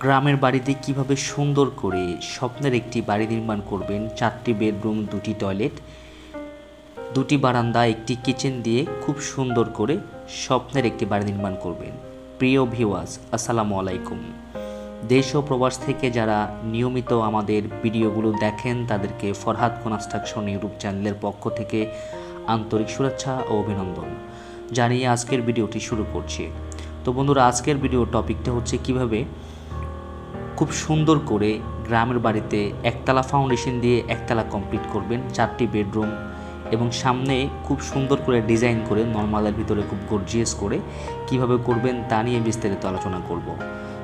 গ্রামের বাড়িতে কিভাবে সুন্দর করে স্বপ্নের একটি বাড়ি নির্মাণ করবেন, 4টি বেডরুম, 2টি টয়লেট, 2টি বারান্দা, একটি কিচেন দিয়ে খুব সুন্দর করে স্বপ্নের একটি বাড়ি নির্মাণ করবেন। প্রিয় ভিউয়ার্স, আসসালামু আলাইকুম। দেশ ও প্রবাস থেকে যারা নিয়মিত আমাদের ভিডিওগুলো দেখেন তাদেরকে ফরহাদ কনস্ট্রাকশন ইউটিউব চ্যানেলের পক্ষ থেকে আন্তরিক শুভেচ্ছা ও অভিনন্দন জানিয়ে আজকের ভিডিওটি শুরু করছি। তো বন্ধুরা, আজকের ভিডিও টপিকটা হচ্ছে কিভাবে খুব সুন্দর করে গ্রামের বাড়িতে একতলা ফাউন্ডেশন দিয়ে একতলা কমপ্লিট করবেন, 4টি বেডরুম এবং সামনে খুব সুন্দর করে ডিজাইন করে নর্মালের ভিতরে খুব গর্জিয়াস করে কিভাবে করবেন তা নিয়ে বিস্তারিত আলোচনা করব।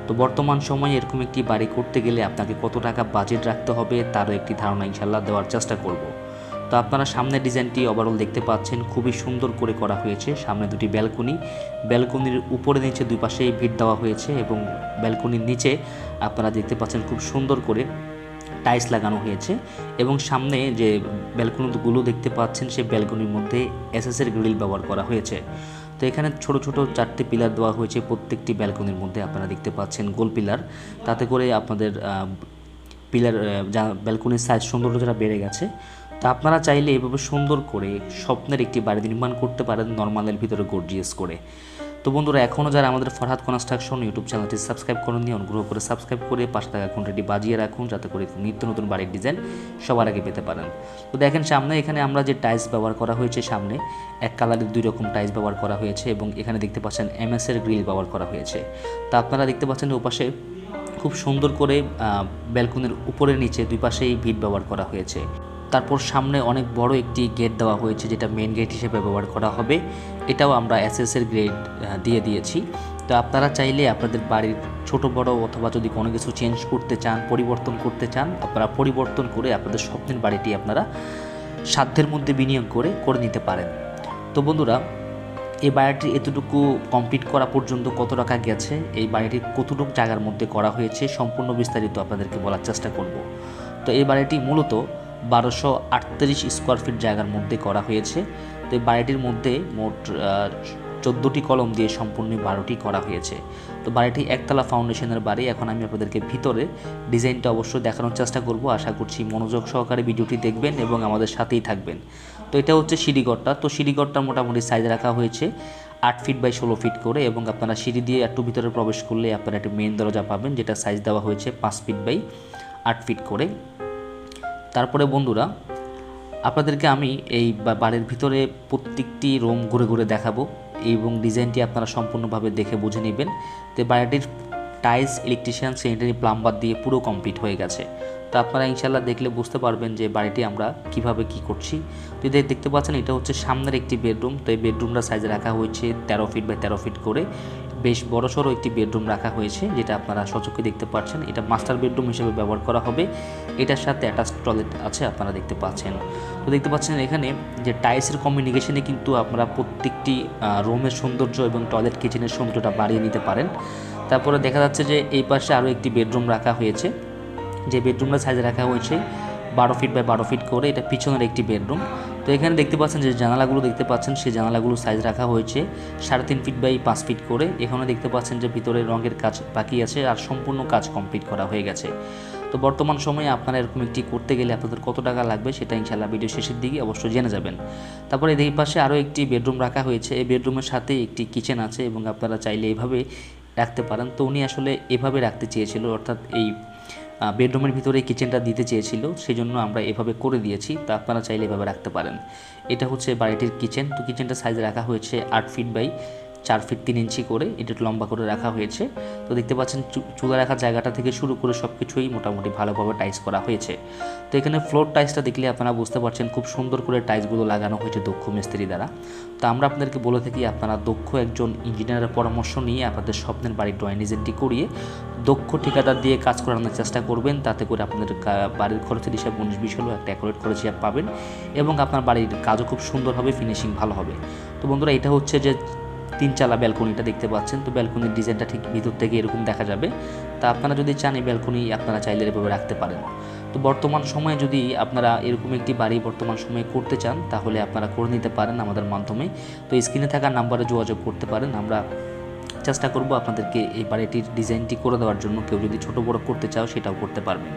তো বর্তমান সময়ে এরকম একটি বাড়ি করতে গেলে আপনাকে কত টাকা বাজেট রাখতে হবে তারও একটি ধারণা ইনশাল্লাহ দেওয়ার চেষ্টা করব। তো আপনারা সামনে ডিজাইনটি ওভারঅল দেখতে পাচ্ছেন, খুবই সুন্দর করে করা হয়েছে। সামনে 2টি ব্যালকনির উপরে নিচে দুই পাশেই ভিট দেওয়া হয়েছে এবং ব্যালকনির নিচে আপনারা দেখতে পাচ্ছেন খুব সুন্দর করে টাইলস লাগানো হয়েছে এবং সামনে যে ব্যালকনিগুলো দেখতে পাচ্ছেন সেই ব্যালকনির মধ্যে এসএসের গ্রিল ব্যবহার করা হয়েছে। তো এখানে ছোট ছোট 4টি পিলার দেওয়া হয়েছে, প্রত্যেকটি ব্যালকনির মধ্যে আপনারা দেখতে পাচ্ছেন গোল পিলার, তাতে করে আপনাদের পিলার ব্যালকনির সাইজ সৌন্দর্যটা বেড়ে গেছে। তো আপনারা চাইলে এভাবে সুন্দর করে স্বপ্নের একটি বাড়ি নির্মাণ করতে পারেন নর্মালের ভিতরে গর্জিয়াস করে। তো বন্ধুরা, এখনও যারা আমাদের ফরহাদ কনস্ট্রাকশন ইউটিউব চ্যানেলটি সাবস্ক্রাইব করেননি, অনুগ্রহ করে সাবস্ক্রাইব করে পাশে থাকা ঘন্টাটি বাজিয়ে রাখুন যাতে করে নিত্য নতুন বাড়ির ডিজাইন সবার আগে পেতে পারেন। তো দেখেন সামনে এখানে আমরা যে টাইলস ব্যবহার করা হয়েছে, সামনে এক কালারের 2 রকম টাইলস ব্যবহার করা হয়েছে এবং এখানে দেখতে পাচ্ছেন এমএসের গ্রিল ব্যবহার করা হয়েছে। তা আপনারা দেখতে পাচ্ছেন ওপাশে খুব সুন্দর করে ব্যালকনির উপরে নিচে দুই পাশেই ভিট ব্যবহার করা হয়েছে। তারপর সামনে অনেক বড় একটি গেট দেওয়া হয়েছে যেটা মেন গেট হিসেবে ব্যবহার করা হবে। এটাও আমরা এসএসের গ্রেড দিয়ে দিয়েছি। তো আপনারা চাইলে আপনাদের বাড়ির ছোট বড় অথবা যদি কোনো কিছু চেঞ্জ করতে চান, পরিবর্তন করতে চান, আপনারা পরিবর্তন করে আপনাদের স্বপ্নের বাড়িটি আপনারা সাধ্যের মধ্যে বিনিয়োগ করে নিতে পারেন। তো বন্ধুরা, এই বাড়িটি এতটুকু কমপ্লিট করা পর্যন্ত কত টাকা গেছে, এই বাড়িটি কতটুকু জায়গার মধ্যে করা হয়েছে, সম্পূর্ণ বিস্তারিত আপনাদেরকে বলার চেষ্টা করব। তো এই বাড়িটি মূলত 1238 স্কোয়ার ফিট জায়গার মধ্যে করা হয়েছে। তো এই বাড়িটির মধ্যে মোট 14টি কলম দিয়ে সম্পূর্ণ 12টি করা হয়েছে। তো বাড়িটি একতলা ফাউন্ডেশনের বাড়ি। এখন আমি আপনাদেরকে ভিতরে ডিজাইনটা অবশ্যই দেখানোর চেষ্টা করব। আশা করছি মনোযোগ সহকারে ভিডিওটি দেখবেন এবং আমাদের সাথেই থাকবেন। তো এটা হচ্ছে সিঁড়িঘরটা। তো সিঁড়িঘরটার মোটামুটি সাইজ রাখা হয়েছে 8 ফিট বাই 16 ফিট করে এবং আপনারা সিঁড়ি দিয়ে একটু ভিতরে প্রবেশ করলে আপনারা একটি মেইন দরজা পাবেন যেটা সাইজ দেওয়া হয়েছে 5 ফিট বাই 8 ফিট করে। তারপরে বন্ধুরা, আপনাদেরকে আমি এই বাড়ির ভিতরে প্রত্যেকটি রুম ঘুরে ঘুরে দেখাবো এবং ডিজাইনটি আপনারা সম্পূর্ণভাবে দেখে বুঝে নেবেন। তো বাড়িটির টাইলস, ইলেকট্রিশিয়ান, স্যানিটারি, প্লাম্বার দিয়ে পুরো কমপ্লিট হয়ে গেছে। তো আপনারা ইনশাল্লাহ দেখলে বুঝতে পারবেন যে বাড়িটি আমরা কিভাবে কি করছি। তো দেখতে পাচ্ছেন এটা হচ্ছে সামনের একটি বেডরুম। তো এই বেডরুমটা সাইজ রাখা হয়েছে 13 ফিট বাই 13 ফিট করে। বেশ বড়সড় একটি বেডরুম রাখা হয়েছে যেটা আপনারা সচক্ষে দেখতে পাচ্ছেন। এটা মাস্টার বেডরুম হিসেবে ব্যবহার করা হবে। এটার সাথে অ্যাটাচ টয়লেট আছে আপনারা দেখতে পাচ্ছেন। তো দেখতে পাচ্ছেন এখানে যে টাইলসের কম্বিনেশনে কিন্তু আপনারা প্রত্যেকটি রুমের সৌন্দর্য এবং টয়লেট কিচেনের সৌন্দর্যটা বাড়িয়ে নিতে পারেন। তারপরে দেখা যাচ্ছে যে এই পাশে আরও একটি বেডরুম রাখা হয়েছে, যে বেডরুমটা সাইজ রাখা হয়েছে 12 ফিট বাই 12 ফিট করে। এটা পিছনের একটি বেডরুম। তো এখানে দেখতে পাচ্ছেন যে জানালাগুলো দেখতে পাচ্ছেন, সেই জানালাগুলো সাইজ রাখা হয়েছে 3.5 ফিট বাই 5 ফিট করে। এখানে দেখতে পাচ্ছেন যে ভিতরে রঙের কাজ বাকি আছে আর সম্পূর্ণ কাজ কমপ্লিট করা হয়ে গেছে। তো বর্তমান সময়ে আপনারা এরকম একটি করতে গেলে আপনাদের কত টাকা লাগবে সেটা ইনশাল্লাহ ভিডিও শেষের দিকে অবশ্যই জেনে যাবেন। তারপরে এই পাশে আরও একটি বেডরুম রাখা হয়েছে। এই বেডরুমের সাথে একটি কিচেন আছে এবং আপনারা চাইলে এইভাবে রাখতে পারেন। তো উনি আসলে এভাবে রাখতে চেয়েছিল, অর্থাৎ এই বেডরুমের ভিতরে কিচেনটা দিতে চেয়েছিল, সেই জন্য আমরা এভাবে করে দিয়েছি। তা আপনারা চাইলে এভাবে রাখতে পারেন। এটা হচ্ছে বাড়িটির কিচেন। তো কিচেনটা সাইজ রাখা হয়েছে 8 ফিট বাই 4 ফিট 3 ইঞ্চি করে, এটা লম্বা করে রাখা হয়েছে। তো দেখতে পাচ্ছেন চুলা রাখার জায়গাটা থেকে শুরু করে সব কিছুই মোটামুটি ভালোভাবে টাইলস করা হয়েছে। তো এখানে ফ্লোর টাইলসটা দেখলে আপনারা বুঝতে পারছেন খুব সুন্দর করে টাইলসগুলো লাগানো হয়েছে দক্ষ মিস্ত্রি দ্বারা। তো আমরা আপনাদেরকে বলে থাকি আপনারা দক্ষ একজন ইঞ্জিনিয়ারের পরামর্শ নিয়ে আপনাদের স্বপ্নের বাড়ির ড্রয়িং ডিজাইনটি করিয়ে দক্ষ ঠিকাদার দিয়ে কাজ করানোর চেষ্টা করবেন, তাতে করে আপনাদের বাড়ির খরচের হিসাব 19-20 হলেও একটা অ্যাকুরেট খরচ হিসাব পাবেন এবং আপনার বাড়ির কাজও খুব সুন্দর হবে, ফিনিশিং ভালো হবে। তো বন্ধুরা, এটা হচ্ছে যে 3 চালা ব্যালকনিটা দেখতে পাচ্ছেন। তো ব্যালকনির ডিজাইনটা ঠিক ভিতর থেকে এরকম দেখা যাবে। তা আপনারা যদি চান এই ব্যালকনি আপনারা চাইলে এভাবে রাখতে পারেন। তো বর্তমান সময়ে যদি আপনারা এরকম একটি বাড়ি বর্তমান সময়ে করতে চান তাহলে আপনারা করে নিতে পারেন আমাদের মাধ্যমে। তো স্ক্রিনে থাকা নাম্বারে যোগাযোগ করতে পারেন। আমরা চেষ্টা করব আপনাদেরকে এই বাড়িটির ডিজাইনটি করে দেওয়ার জন্য। কেউ যদি ছোট বড় করতে চাও সেটাও করতে পারবেন।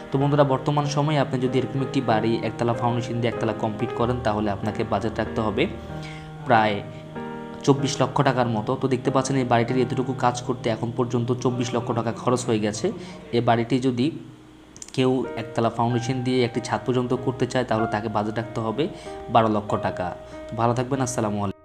তো বন্ধুরা, বর্তমান সময়ে আপনি যদি এরকম একটি বাড়ি একতলা ফাউন্ডেশন দিয়ে একতলা কমপ্লিট করেন তাহলে আপনাকে বাজেট রাখতে হবে প্রায় 24 লক্ষ টাকার মতো। তো দেখতে পাচ্ছেন এই বাড়িটির এতটুকু কাজ করতে এখন পর্যন্ত 24 লক্ষ টাকা খরচ হয়ে গেছে। এই বাড়িটি যদি কেউ একতলা ফাউন্ডেশন দিয়ে একটি ছাদ পর্যন্ত করতে চায় তাহলে তাকে বাজেট রাখতে হবে 12 লক্ষ টাকা। ভালো থাকবেন, আসসালামু আলাইকুম।